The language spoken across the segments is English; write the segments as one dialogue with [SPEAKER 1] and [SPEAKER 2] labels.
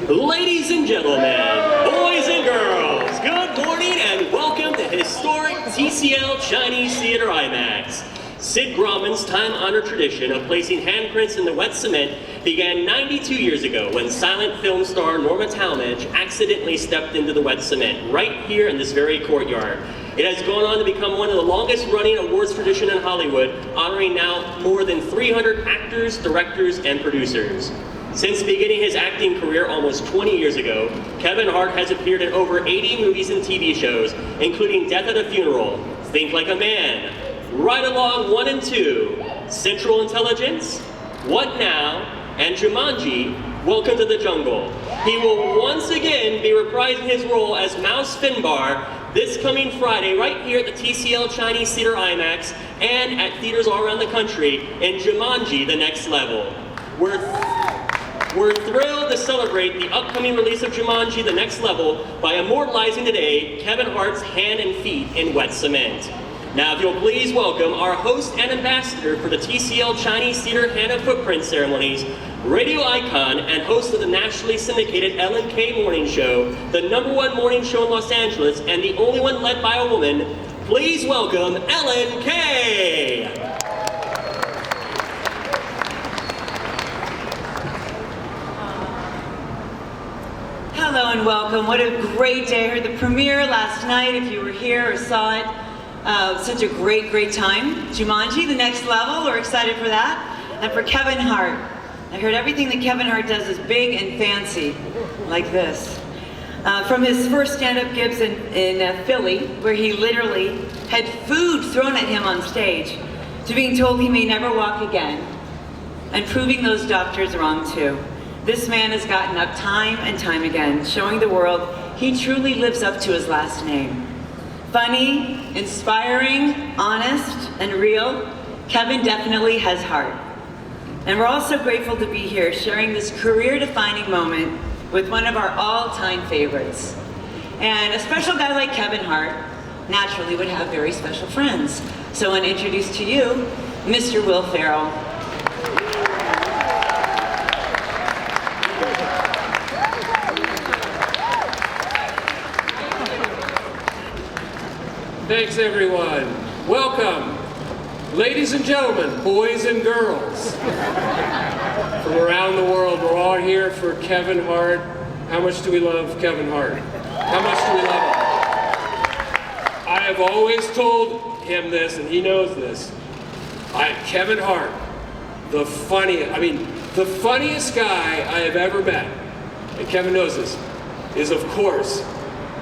[SPEAKER 1] Ladies and gentlemen, boys and girls, good morning and welcome to historic TCL Chinese Theater IMAX. Sid Grauman's time-honored tradition of placing handprints in the wet cement began 92 years ago when silent film star Norma Talmadge accidentally stepped into the wet cement right here in this very courtyard. It has gone on to become one of the longest-running awards tradition in Hollywood, honoring now more than 300 actors, directors, and producers. Since beginning his acting career almost 20 years ago, Kevin Hart has appeared in over 80 movies and TV shows, including Death at a Funeral, Think Like a Man, Ride Along 1 and 2, Central Intelligence, What Now, and Jumanji, Welcome to the Jungle. He will once again be reprising his role as Mouse Finbar this coming Friday right here at the TCL Chinese Theater IMAX and at theaters all around the country in Jumanji, The Next Level. We're thrilled to celebrate the upcoming release of Jumanji, The Next Level by immortalizing today Kevin Hart's hand and feet in wet cement. Now, if you'll please welcome our host and ambassador for the TCL Chinese Theater Hand and Footprint Ceremonies, radio icon and host of the nationally syndicated Ellen K Morning Show, the #1 morning show in Los Angeles, and the only one led by a woman, please welcome Ellen K.
[SPEAKER 2] Hello and welcome. What a great day. I heard the premiere last night, if you were here or saw it. Such a great time. Jumanji, The Next Level, we're excited for that. And for Kevin Hart. I heard everything that Kevin Hart does is big and fancy, like this. From his first stand-up gigs in Philly, where he literally had food thrown at him on stage, to being told he may never walk again, and proving those doctors wrong too. This man has gotten up time and time again, showing the world he truly lives up to his last name. Funny, inspiring, honest, and real, Kevin definitely has heart. And we're also grateful to be here sharing this career-defining moment with one of our all-time favorites. And a special guy like Kevin Hart naturally would have very special friends. So I want to introduce to you, Mr. Will Ferrell.
[SPEAKER 3] Thanks, everyone. Welcome, ladies and gentlemen, boys and girls. From around the world, we're all here for Kevin Hart. How much do we love Kevin Hart? How much do we love him? I have always told him this, and he knows this. Kevin Hart, the funniest guy I have ever met, and Kevin knows this, is of course,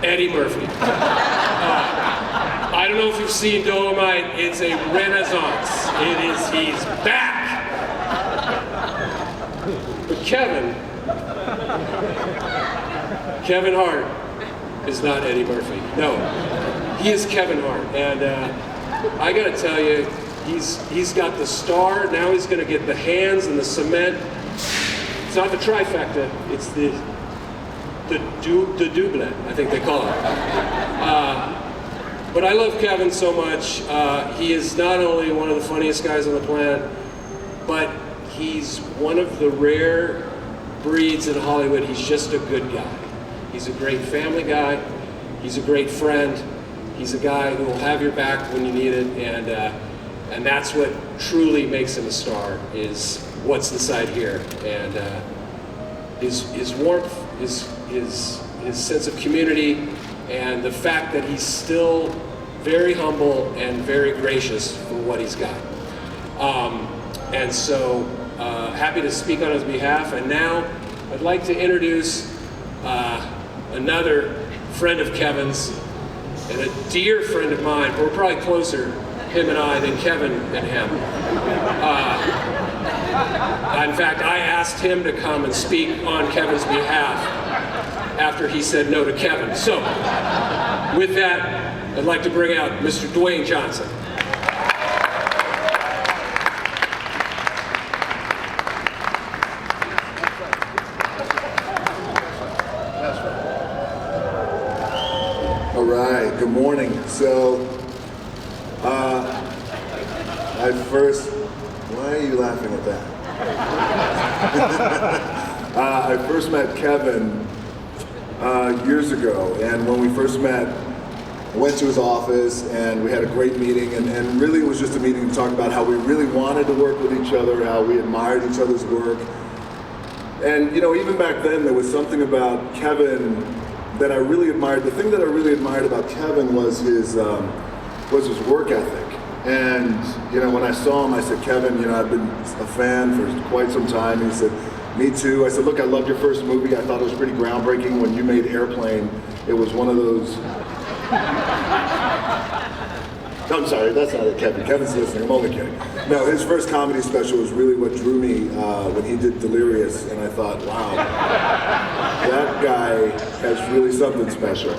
[SPEAKER 3] Eddie Murphy. I don't know if you've seen Dolomite, it's a renaissance. He's back. But Kevin Hart is not Eddie Murphy. No, he is Kevin Hart. And I gotta tell you, he's got the star, now he's gonna get the hands and the cement. It's not the trifecta, it's the doublet, I think they call it. But I love Kevin so much. He is not only one of the funniest guys on the planet, but he's one of the rare breeds in Hollywood. He's just a good guy. He's a great family guy. He's a great friend. He's a guy who will have your back when you need it, and that's what truly makes him a star, is what's inside here. And his warmth, his sense of community, and the fact that he's still very humble and very gracious for what he's got. And so happy to speak on his behalf. And now I'd like to introduce another friend of Kevin's and a dear friend of mine. We're probably closer, him and I, than Kevin and him. In fact, I asked him to come and speak on Kevin's behalf after he said no to Kevin. So, with that, I'd like to bring out Mr. Dwayne Johnson.
[SPEAKER 4] All right, good morning. So, why are you laughing at that? I first met Kevin years ago, and when we first met, I went to his office and we had a great meeting, and really it was just a meeting to talk about how we really wanted to work with each other, how we admired each other's work. And even back then there was something about Kevin that I really admired. The thing that I really admired about Kevin was his work ethic. And when I saw him, I said, Kevin, I've been a fan for quite some time. He said, me too. I said, look, I loved your first movie. I thought it was pretty groundbreaking when you made Airplane. It was one of those... I'm sorry, that's not it, Kevin. Kevin's listening, I'm only kidding. No, his first comedy special was really what drew me when he did Delirious, and I thought, wow, that guy has really something special.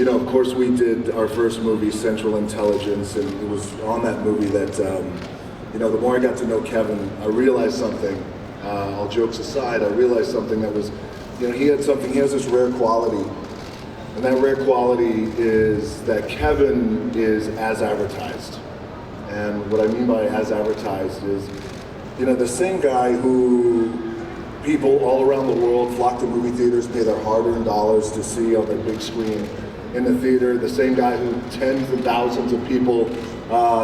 [SPEAKER 4] Of course we did our first movie, Central Intelligence, and it was on that movie that, the more I got to know Kevin, I realized something, all jokes aside, I realized something that was, he has this rare quality. And that rare quality is that Kevin is as advertised. And what I mean by as advertised is, the same guy who people all around the world flock to movie theaters, pay their hard-earned dollars to see on their big screen in the theater, the same guy who tens and thousands of people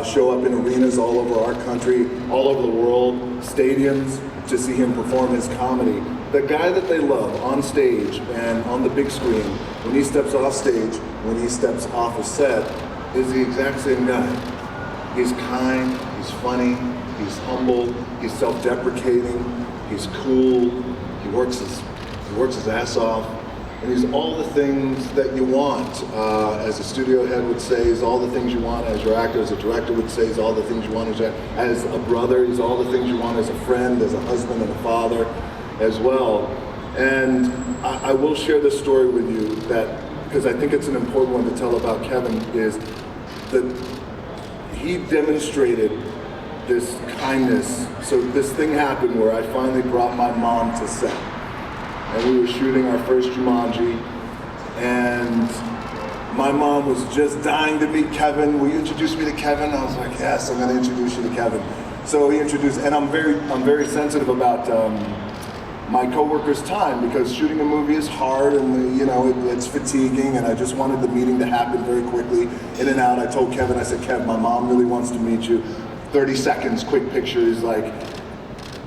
[SPEAKER 4] show up in arenas all over our country, all over the world, stadiums, to see him perform his comedy. The guy that they love on stage and on the big screen, when he steps off stage, when he steps off a set, is the exact same guy. He's kind, he's funny, he's humble, he's self-deprecating, he's cool, he works his ass off, and he's all the things that you want. As a studio head would say, he's all the things you want. As your actor, as a director would say, he's all the things you want. As a brother, he's all the things you want. As a friend, as a husband and a father as well. And I will share this story with you because I think it's an important one to tell about Kevin, is that he demonstrated this kindness. So this thing happened where I finally brought my mom to set. And we were shooting our first Jumanji, and my mom was just dying to meet Kevin. Will you introduce me to Kevin? I was like, yes, I'm going to introduce you to Kevin. So he introduced, and I'm very sensitive about my coworkers' time, because shooting a movie is hard, and it's fatiguing, and I just wanted the meeting to happen very quickly, in and out. I told Kevin, I said, Kev, my mom really wants to meet you. 30 seconds, quick picture. He's like,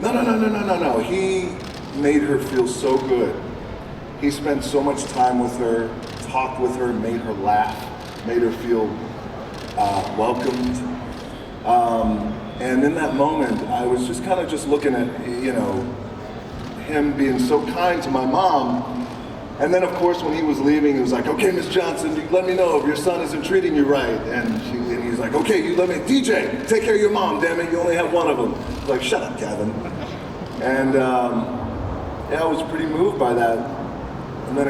[SPEAKER 4] no. He made her feel so good. He spent so much time with her, talked with her, made her laugh, made her feel welcomed. And in that moment, I was just kind of just looking at, him being so kind to my mom. And then of course when he was leaving, he was like, okay, Miss Johnson, you let me know if your son isn't treating you right. And he's like, okay, you let me, DJ, take care of your mom, damn it, you only have one of them. I was like, shut up, Kevin. And I was pretty moved by that. And then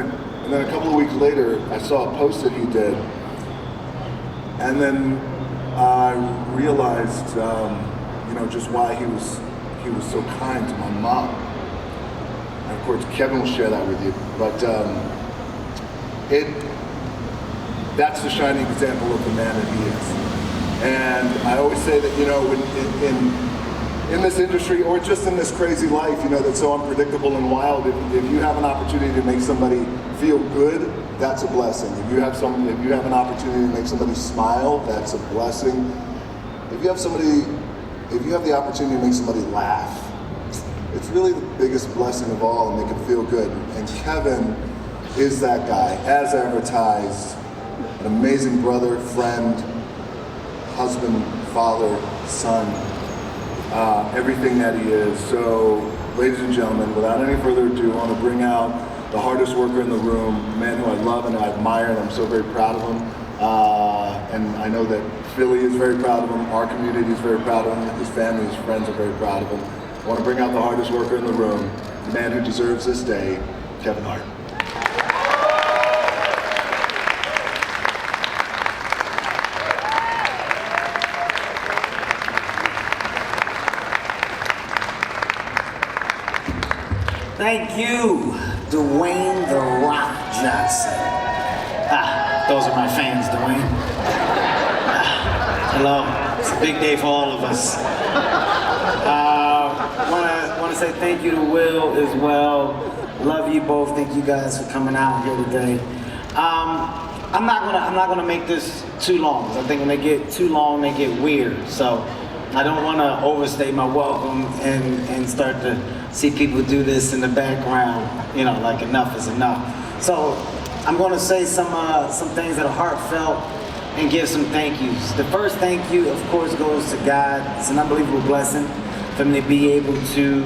[SPEAKER 4] a couple of weeks later, I saw a post that he did. And then I realized, just why he was so kind to my mom. And of course, Kevin will share that with you. But that's the shining example of the man that he is. And I always say that, in this industry, or just in this crazy life, that's so unpredictable and wild, if you have an opportunity to make somebody feel good, that's a blessing. If you have an opportunity to make somebody smile, that's a blessing. If you have the opportunity to make somebody laugh, it's really the biggest blessing of all, and make them feel good. And Kevin is that guy, as advertised, an amazing brother, friend, husband, father, son, everything that he is. So, ladies and gentlemen, without any further ado, I want to bring out the hardest worker in the room, a man who I love and I admire, and I'm so very proud of him. And I know that Philly is very proud of him, our community is very proud of him, his family, his friends are very proud of him. I want to bring out the hardest worker in the room, the man who deserves this day, Kevin Hart.
[SPEAKER 5] Thank you, Dwayne "The Rock" Johnson. Those are my fans, Dwayne. Hello, it's a big day for all of us. Want to say thank you to Will as well. Love you both. Thank you guys for coming out here today. I'm not gonna make this too long. I think when they get too long, they get weird. So I don't want to overstay my welcome and start to see people do this in the background. You know, like enough is enough. So I'm going to say some things that are heartfelt and give some thank yous. The first thank you, of course, goes to God. It's an unbelievable blessing for me to be able to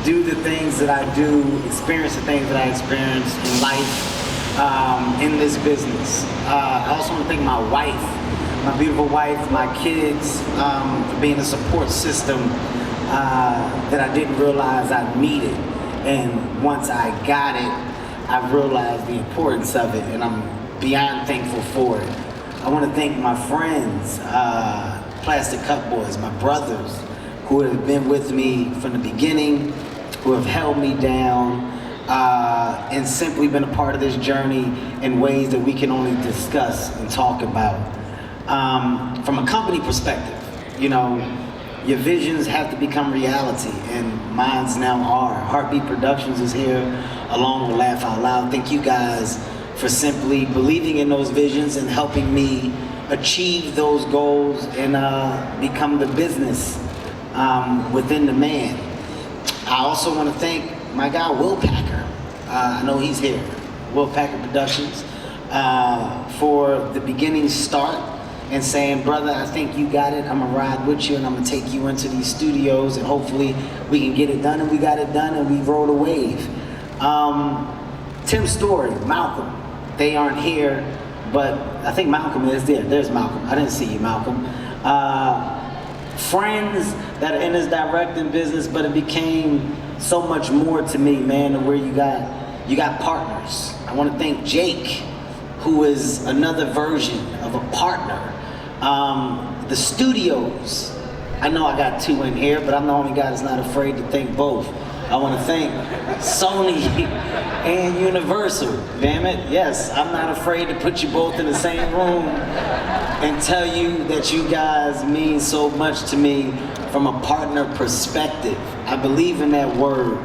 [SPEAKER 5] do the things that I do, experience the things that I experience in life, in this business. I also want to thank my wife, my beautiful wife, my kids, for being a support system that I didn't realize I needed. And once I got it, I realized the importance of it, and I'm beyond thankful for it. I want to thank my friends, Plastic Cup Boys, my brothers, who have been with me from the beginning, who have held me down, and simply been a part of this journey in ways that we can only discuss and talk about. From a company perspective, you know, your visions have to become reality, and mine's now are. Heartbeat Productions is here, along with Laugh Out Loud. Thank you guys for simply believing in those visions and helping me achieve those goals and become the business within the man. I also want to thank my guy, Will Packer. I know he's here. Will Packer Productions, for the beginning start and saying, brother, I think you got it. I'm gonna ride with you and I'm gonna take you into these studios and hopefully we can get it done. And we got it done and we rode a wave. Tim Story, Malcolm, they aren't here, but I think Malcolm is there. There's Malcolm. I didn't see you, Malcolm. Friends that are in this directing business, but it became so much more to me, man, and where you got partners. I want to thank Jake, who is another version of a partner. The studios, I know I got two in here, but I'm the only guy that's not afraid to thank both. I want to thank Sony and Universal. Damn it, yes, I'm not afraid to put you both in the same room and tell you that you guys mean so much to me from a partner perspective. I believe in that word.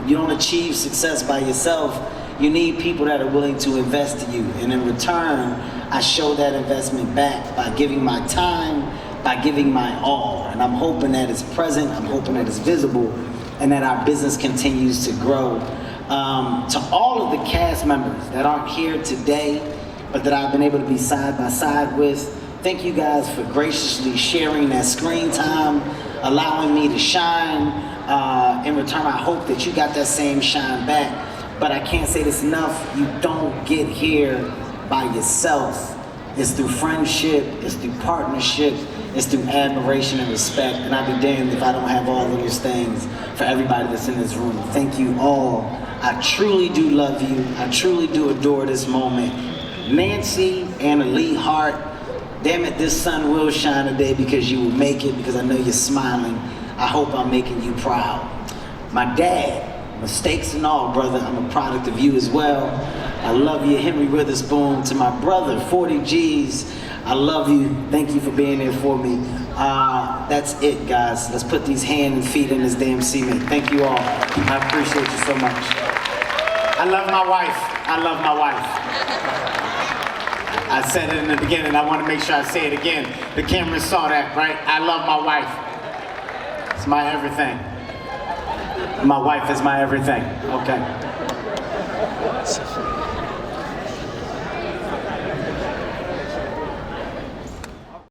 [SPEAKER 5] You don't achieve success by yourself. You need people that are willing to invest in you. And in return, I show that investment back by giving my time, by giving my all. And I'm hoping that it's present, I'm hoping that it's visible, and that our business continues to grow. To all of the cast members that aren't here today, but that I've been able to be side by side with, thank you guys for graciously sharing that screen time, allowing me to shine. In return, I hope that you got that same shine back. But I can't say this enough, you don't get here by yourself. It's through friendship, it's through partnership, it's through admiration and respect. And I'd be damned if I don't have all of those things for everybody that's in this room. Thank you all. I truly do love you. I truly do adore this moment. Nancy and Lee Hart, damn it, this sun will shine today because you will make it, because I know you're smiling. I hope I'm making you proud. My dad, mistakes and all, brother, I'm a product of you as well. I love you, Henry Witherspoon. To my brother, 40 G's, I love you. Thank you for being there for me. That's it, guys. Let's put these hands and feet in this damn cement. Thank you all. I appreciate you so much. I love my wife. I love my wife. I said it in the beginning. I want to make sure I say it again. The camera saw that, right? I love my wife. It's my everything. My wife is my everything. Okay.